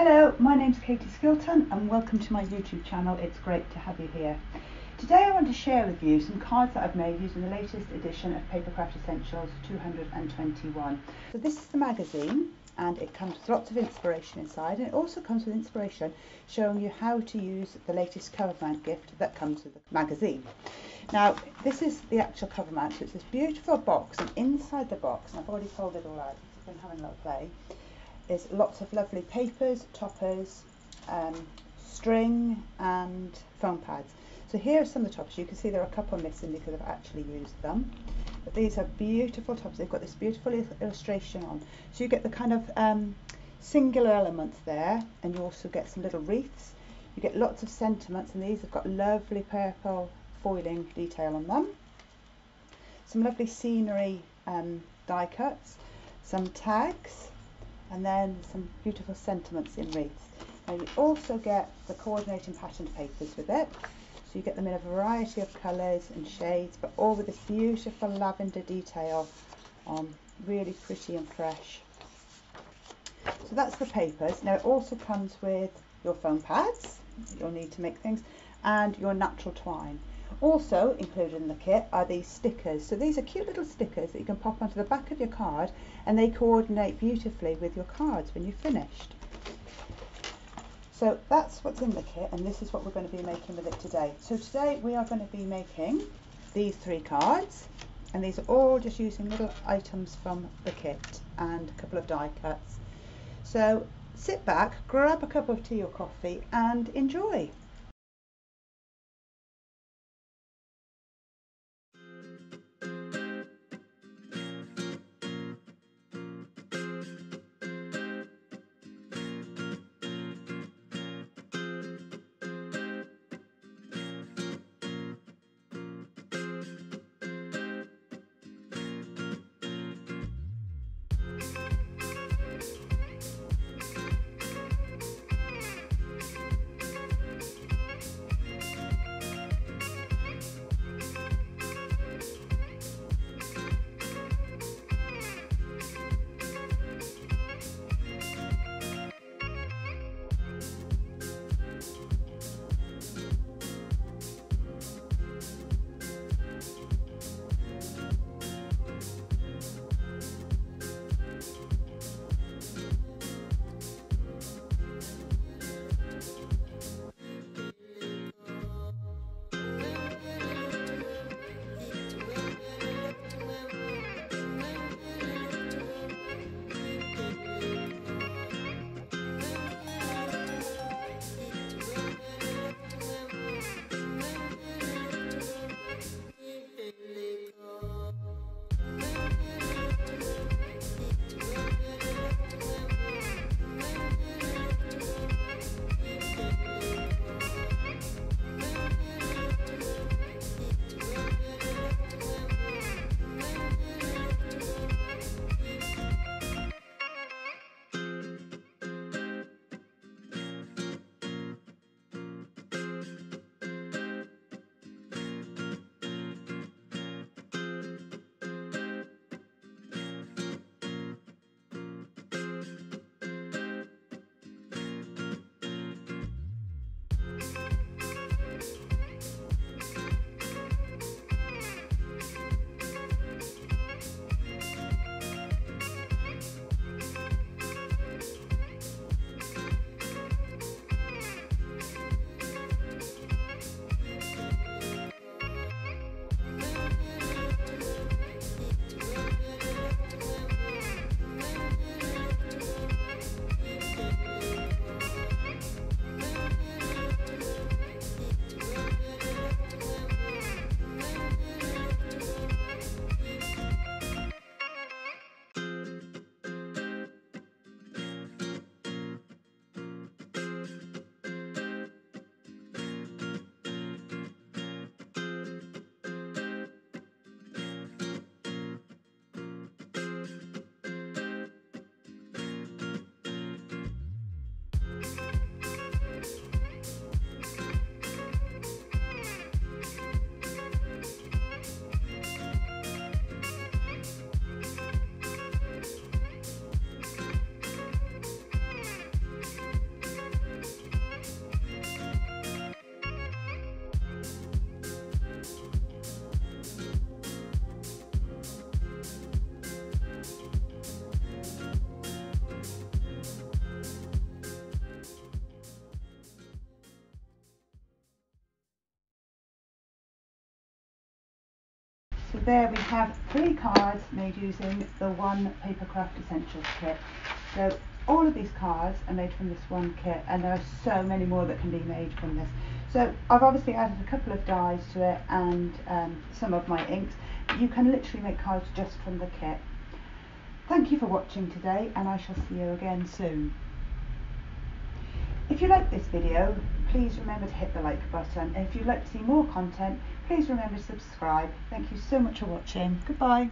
Hello, my name's Katie Skilton and welcome to my YouTube channel. It's great to have you here. Today I want to share with you some cards that I've made using the latest edition of Papercraft Essentials 221. So this is the magazine and it comes with lots of inspiration inside, and it also comes with inspiration showing you how to use the latest cover mount gift that comes with the magazine. Now this is the actual cover mount, so it's this beautiful box, and inside the box, and I've already pulled it all out, I've been having a little play, is lots of lovely papers, toppers, string and foam pads. So here are some of the toppers. You can see there are a couple missing because I've actually used them. But these are beautiful toppers. They've got this beautiful illustration on. So you get the kind of singular elements there, and you also get some little wreaths. You get lots of sentiments, and these have got lovely purple foiling detail on them. Some lovely scenery die cuts, some tags, and then some beautiful sentiments in wreaths. And you also get the coordinating patterned papers with it. So you get them in a variety of colours and shades, but all with this beautiful lavender detail on, really pretty and fresh. So that's the papers. Now it also comes with your foam pads that you'll need to make things, and your natural twine. Also included in the kit are these stickers. So these are cute little stickers that you can pop onto the back of your card, and they coordinate beautifully with your cards when you've finished. So that's what's in the kit, and this is what we're going to be making with it today. So today we are going to be making these 3 cards, and these are all just using little items from the kit and a couple of die cuts. So sit back, grab a cup of tea or coffee and enjoy. there we have 3 cards made using the one Papercraft Essentials kit. So all of these cards are made from this one kit, and there are so many more that can be made from this. So I've obviously added a couple of dyes to it and some of my inks. You can literally make cards just from the kit. Thank you for watching today, and I shall see you again soon. If you like this video, please remember to hit the like button, and if you'd like to see more content, please remember to subscribe. Thank you so much for watching. Goodbye.